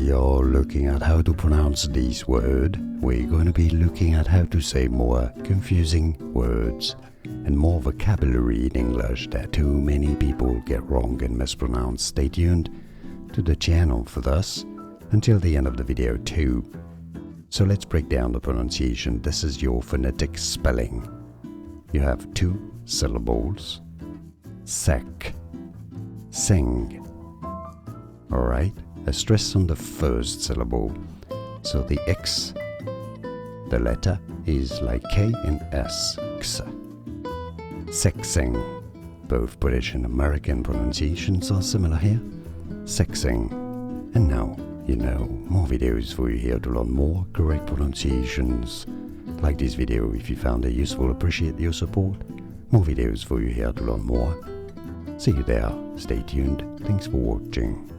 you're looking at how to pronounce this word, we're going to be looking at how to say more confusing words and more vocabulary in English that too many people get wrong and mispronounce. Stay tuned to the channel for this until the end of the video too. So let's break down the pronunciation. This is your phonetic spelling. You have 2 syllables. Sec, sing. Alright, a stress on the first syllable. So the X, the letter, is like K and S. X. Sexing. Both British and American pronunciations are similar here. Sexing. And now, you know, more videos for you here to learn more correct pronunciations. Like this video if you found it useful, appreciate your support. More videos for you here to learn more. See you there, stay tuned, thanks for watching.